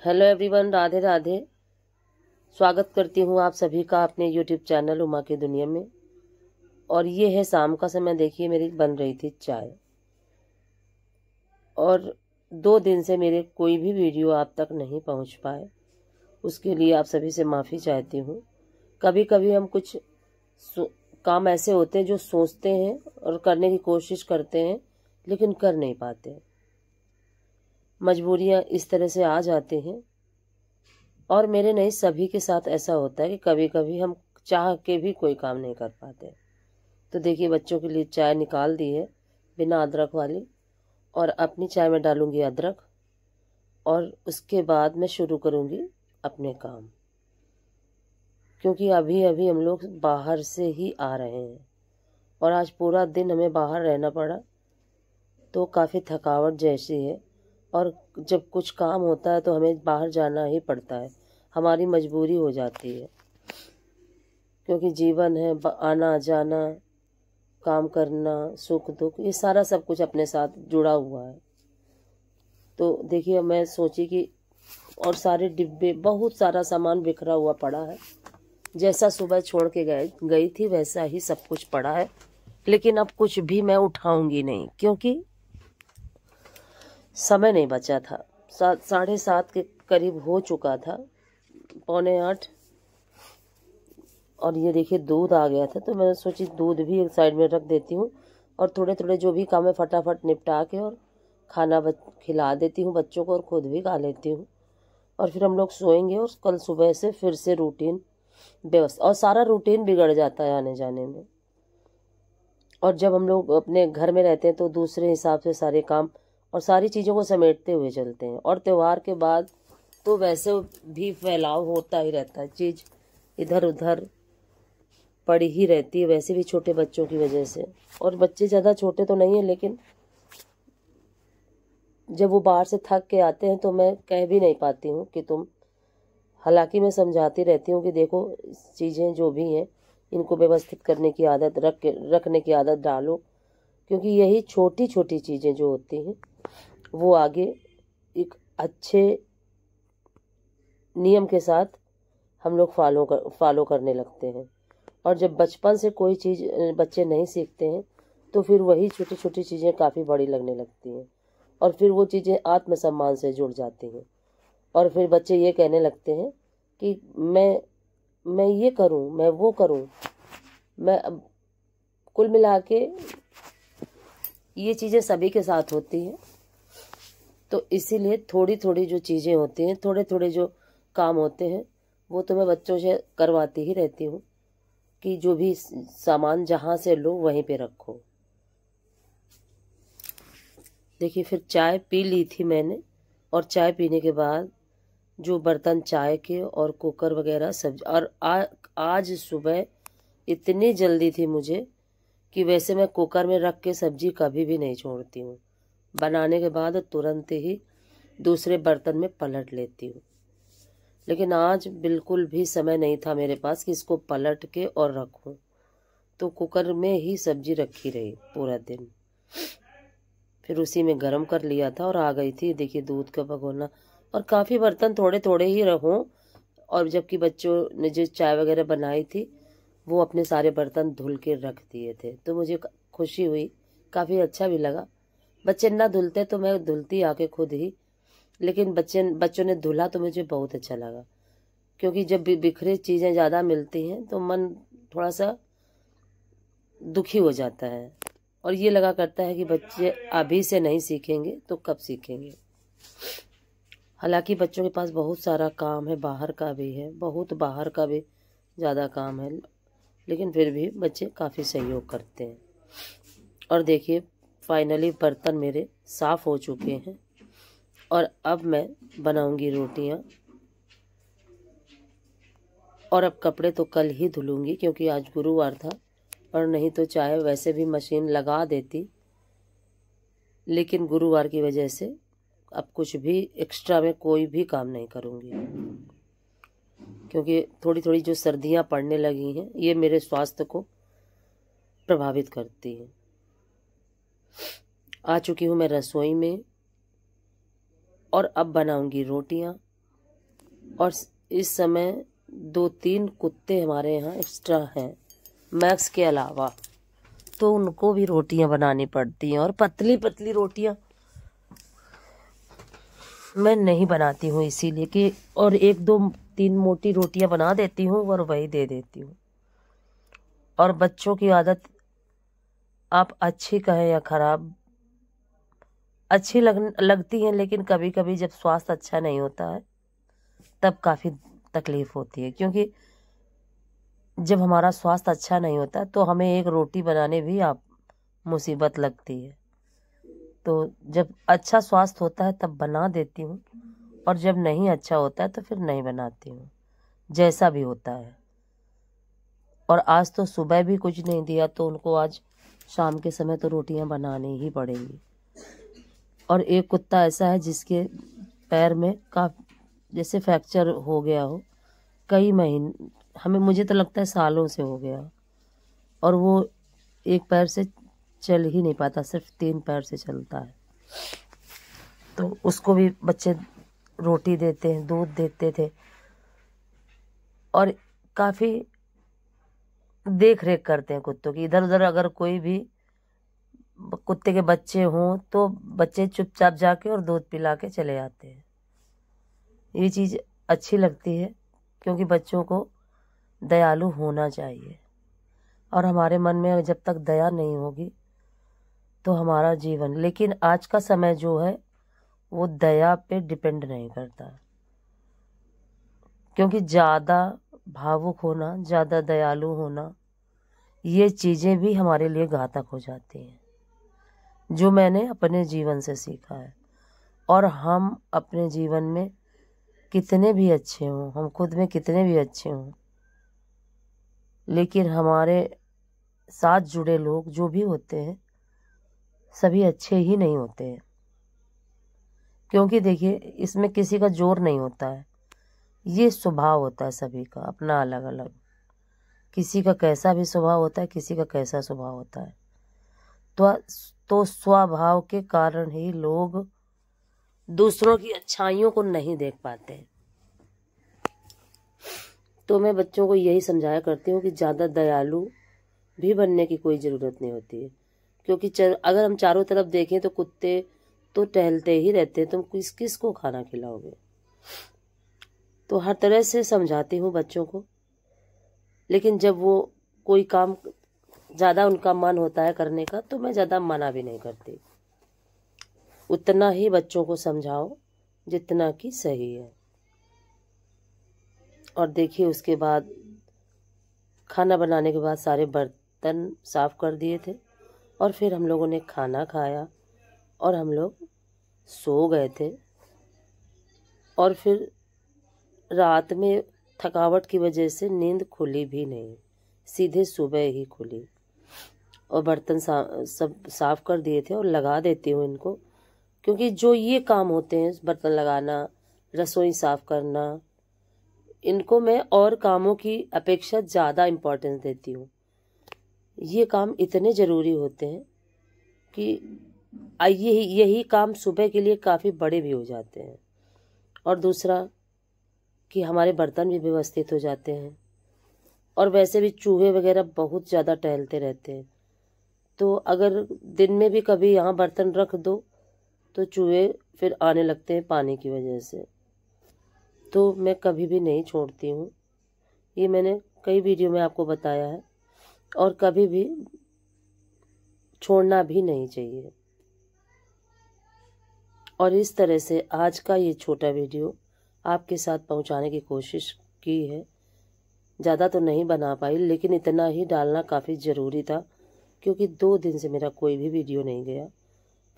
Hello everyone, Radhe Radhe. स्वागत करती हूँ आप सभी का अपने यूट्यूब चैनल उमा की दुनिया में। और ये है शाम का समय। देखिए, मेरी बन रही थी चाय और 2 दिन से मेरे कोई भी वीडियो आप तक नहीं पहुँच पाए। उसके लिए आप सभी से माफ़ी चाहती हूँ। कभी कभी हम कुछ काम ऐसे होते हैं जो सोचते हैं और करने की कोशिश करते हैं लेकिन कर नहीं पाते। मजबूरियाँ इस तरह से आ जाती हैं और मेरे नहीं, सभी के साथ ऐसा होता है कि कभी कभी हम चाह के भी कोई काम नहीं कर पाते। तो देखिए, बच्चों के लिए चाय निकाल दी है बिना अदरक वाली, और अपनी चाय में डालूंगी अदरक, और उसके बाद मैं शुरू करूंगी अपने काम। क्योंकि अभी अभी हम लोग बाहर से ही आ रहे हैं और आज पूरा दिन हमें बाहर रहना पड़ा, तो काफ़ी थकावट जैसी है। और जब कुछ काम होता है तो हमें बाहर जाना ही पड़ता है, हमारी मजबूरी हो जाती है। क्योंकि जीवन है, आना जाना, काम करना, सुख दुख, ये सारा सब कुछ अपने साथ जुड़ा हुआ है। तो देखिए, मैं सोची कि और सारे डिब्बे, बहुत सारा सामान बिखरा हुआ पड़ा है। जैसा सुबह छोड़ के गई थी वैसा ही सब कुछ पड़ा है। लेकिन अब कुछ भी मैं उठाऊंगी नहीं, क्योंकि समय नहीं बचा था। 7:30 के करीब हो चुका था, 7:45। और ये देखिए, दूध आ गया था, तो मैंने सोची दूध भी एक साइड में रख देती हूँ और थोड़े थोड़े जो भी काम है फटाफट निपटा के और खाना खिला देती हूँ बच्चों को और खुद भी खा लेती हूँ। और फिर हम लोग सोएंगे और कल सुबह से फिर से रूटीन व्यवस्था, और सारा रूटीन बिगड़ जाता है आने जाने में। और जब हम लोग अपने घर में रहते हैं तो दूसरे हिसाब से सारे काम और सारी चीज़ों को समेटते हुए चलते हैं। और त्यौहार के बाद तो वैसे भी फैलाव होता ही रहता है, चीज़ इधर उधर पड़ी ही रहती है, वैसे भी छोटे बच्चों की वजह से। और बच्चे ज़्यादा छोटे तो नहीं है, लेकिन जब वो बाहर से थक के आते हैं तो मैं कह भी नहीं पाती हूँ कि तुम, हालांकि मैं समझाती रहती हूँ कि देखो, चीज़ें जो भी हैं इनको व्यवस्थित करने की आदत रखने की आदत डालो। क्योंकि यही छोटी छोटी चीज़ें जो होती हैं वो आगे एक अच्छे नियम के साथ हम लोग फॉलो करने लगते हैं। और जब बचपन से कोई चीज़ बच्चे नहीं सीखते हैं तो फिर वही छोटी छोटी चीज़ें काफ़ी बड़ी लगने लगती हैं, और फिर वो चीज़ें आत्मसम्मान से जुड़ जाती हैं। और फिर बच्चे ये कहने लगते हैं कि मैं ये करूं, मैं वो करूं। मैं अब कुल मिला के ये चीज़ें सभी के साथ होती हैं। तो इसीलिए थोड़ी थोड़ी जो चीज़ें होती हैं, थोड़े थोड़े जो काम होते हैं, वो तो मैं बच्चों से करवाती ही रहती हूँ कि जो भी सामान जहाँ से लो वहीं पे रखो। देखिए, फिर चाय पी ली थी मैंने, और चाय पीने के बाद जो बर्तन चाय के और कुकर वगैरह सब्जी, और आज सुबह इतनी जल्दी थी मुझे कि वैसे मैं कुकर में रख के सब्जी कभी भी नहीं छोड़ती हूँ। बनाने के बाद तुरंत ही दूसरे बर्तन में पलट लेती हूँ। लेकिन आज बिल्कुल भी समय नहीं था मेरे पास कि इसको पलट के और रखूँ, तो कुकर में ही सब्जी रखी रही पूरा दिन। फिर उसी में गरम कर लिया था और आ गई थी। देखिए, दूध का भगोना, और काफ़ी बर्तन थोड़े थोड़े ही रहूँ। और जबकि बच्चों ने जो चाय वगैरह बनाई थी वो अपने सारे बर्तन धुल के रख दिए थे, तो मुझे खुशी हुई, काफ़ी अच्छा भी लगा। बच्चे ना धुलते तो मैं धुलती आके खुद ही, लेकिन बच्चों ने धुला तो मुझे बहुत अच्छा लगा। क्योंकि जब भी बिखरे चीज़ें ज़्यादा मिलती हैं तो मन थोड़ा सा दुखी हो जाता है, और ये लगा करता है कि बच्चे अभी से नहीं सीखेंगे तो कब सीखेंगे। हालांकि बच्चों के पास बहुत सारा काम है, बाहर का भी है, बहुत बाहर का भी ज़्यादा काम है, लेकिन फिर भी बच्चे काफ़ी सहयोग करते हैं। और देखिए, फाइनली बर्तन मेरे साफ़ हो चुके हैं और अब मैं बनाऊंगी रोटियां। और अब कपड़े तो कल ही धुलूंगी, क्योंकि आज गुरुवार था, और नहीं तो चाहे वैसे भी मशीन लगा देती, लेकिन गुरुवार की वजह से अब कुछ भी एक्स्ट्रा में कोई भी काम नहीं करूंगी। क्योंकि थोड़ी थोड़ी जो सर्दियां पड़ने लगी हैं ये मेरे स्वास्थ्य को प्रभावित करती हैं। आ चुकी हूँ मैं रसोई में और अब बनाऊंगी रोटियां। और इस समय 2-3 कुत्ते हमारे यहाँ एक्स्ट्रा हैं मैक्स के अलावा, तो उनको भी रोटियां बनानी पड़ती हैं। और पतली पतली रोटियां मैं नहीं बनाती हूँ इसीलिए कि, और 1-2-3 मोटी रोटियां बना देती हूँ और वही दे देती हूँ। और बच्चों की आदत आप अच्छी कहें या खराब, अच्छी लगती हैं, लेकिन कभी कभी जब स्वास्थ्य अच्छा नहीं होता है तब काफ़ी तकलीफ होती है। क्योंकि जब हमारा स्वास्थ्य अच्छा नहीं होता तो हमें एक रोटी बनाने भी आप मुसीबत लगती है। तो जब अच्छा स्वास्थ्य होता है तब बना देती हूँ, और जब नहीं अच्छा होता है तो फिर नहीं बनाती हूँ, जैसा भी होता है। और आज तो सुबह भी कुछ नहीं दिया तो उनको आज शाम के समय तो रोटियां बनानी ही पड़ेंगी। और एक कुत्ता ऐसा है जिसके पैर में जैसे फ्रैक्चर हो गया हो, कई महीने, मुझे तो लगता है सालों से हो गया, और वो एक पैर से चल ही नहीं पाता, सिर्फ 3 पैर से चलता है। तो उसको भी बच्चे रोटी देते हैं, दूध देते थे, और काफ़ी देख रेख करते हैं कुत्तों की। इधर उधर अगर कोई भी कुत्ते के बच्चे हों तो बच्चे चुपचाप जाके और दूध पिला के चले आते हैं। ये चीज़ अच्छी लगती है, क्योंकि बच्चों को दयालु होना चाहिए। और हमारे मन में जब तक दया नहीं होगी तो हमारा जीवन, लेकिन आज का समय जो है वो दया पे डिपेंड नहीं करता, क्योंकि ज़्यादा भावुक होना, ज़्यादा दयालु होना, ये चीज़ें भी हमारे लिए घातक हो जाती हैं, जो मैंने अपने जीवन से सीखा है। और हम अपने जीवन में कितने भी अच्छे हों, हम खुद में कितने भी अच्छे हों, लेकिन हमारे साथ जुड़े लोग जो भी होते हैं सभी अच्छे ही नहीं होते हैं। क्योंकि देखिए, इसमें किसी का जोर नहीं होता है, ये स्वभाव होता है सभी का अपना अलग अलग। किसी का कैसा भी स्वभाव होता है, किसी का कैसा स्वभाव होता है। तो स्वभाव के कारण ही लोग दूसरों की अच्छाइयों को नहीं देख पाते। तो मैं बच्चों को यही समझाया करती हूँ कि ज़्यादा दयालु भी बनने की कोई ज़रूरत नहीं होती है। क्योंकि अगर हम चारों तरफ देखें तो कुत्ते तो टहलते ही रहते हैं, तुम किस को खाना खिलाओगे। तो हर तरह से समझाती हूँ बच्चों को, लेकिन जब वो कोई काम ज़्यादा उनका मन होता है करने का तो मैं ज़्यादा मना भी नहीं करती। उतना ही बच्चों को समझाओ जितना कि सही है। और देखिए, उसके बाद खाना बनाने के बाद सारे बर्तन साफ कर दिए थे, और फिर हम लोगों ने खाना खाया और हम लोग सो गए थे। और फिर रात में थकावट की वजह से नींद खुली भी नहीं, सीधे सुबह ही खुली। और बर्तन सब साफ कर दिए थे और लगा देती हूँ इनको, क्योंकि जो ये काम होते हैं, बर्तन लगाना, रसोई साफ करना, इनको मैं और कामों की अपेक्षा ज़्यादा इम्पोर्टेंस देती हूँ। ये काम इतने ज़रूरी होते हैं कि यही काम सुबह के लिए काफ़ी बड़े भी हो जाते हैं। और दूसरा कि हमारे बर्तन भी व्यवस्थित हो जाते हैं। और वैसे भी चूहे वगैरह बहुत ज़्यादा टहलते रहते हैं, तो अगर दिन में भी कभी यहाँ बर्तन रख दो तो चूहे फिर आने लगते हैं पानी की वजह से। तो मैं कभी भी नहीं छोड़ती हूँ, ये मैंने कई वीडियो में आपको बताया है, और कभी भी छोड़ना भी नहीं चाहिए। और इस तरह से आज का ये छोटा वीडियो आपके साथ पहुंचाने की कोशिश की है। ज़्यादा तो नहीं बना पाई, लेकिन इतना ही डालना काफ़ी ज़रूरी था, क्योंकि 2 दिन से मेरा कोई भी वीडियो नहीं गया।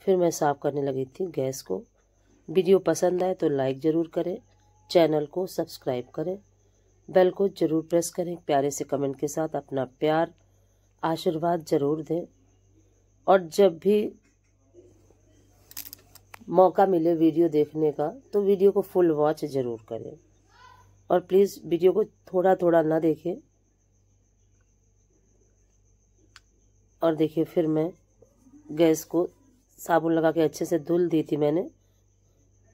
फिर मैं साफ़ करने लगी थी गैस को। वीडियो पसंद आए तो लाइक ज़रूर करें, चैनल को सब्सक्राइब करें, बेल को ज़रूर प्रेस करें, प्यारे से कमेंट के साथ अपना प्यार आशीर्वाद ज़रूर दें। और जब भी मौका मिले वीडियो देखने का तो वीडियो को फुल वॉच ज़रूर करें, और प्लीज़ वीडियो को थोड़ा थोड़ा ना देखें। और देखिए, फिर मैं गैस को साबुन लगा के अच्छे से धुल दी थी मैंने,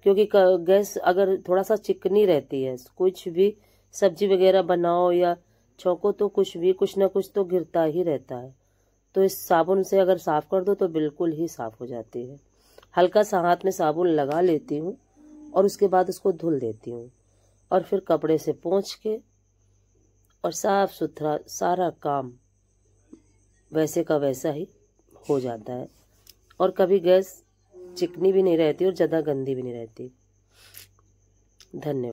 क्योंकि गैस अगर थोड़ा सा चिकनी रहती है, कुछ भी सब्जी वगैरह बनाओ या छौंको तो कुछ ना कुछ तो गिरता ही रहता है। तो इस साबुन से अगर साफ कर दो तो बिल्कुल ही साफ हो जाती है। हल्का सा हाथ में साबुन लगा लेती हूँ और उसके बाद उसको धुल देती हूँ और फिर कपड़े से पोंछ के और साफ सुथरा सारा काम वैसे का वैसा ही हो जाता है। और कभी गैस चिकनी भी नहीं रहती और ज़्यादा गंदी भी नहीं रहती। धन्यवाद।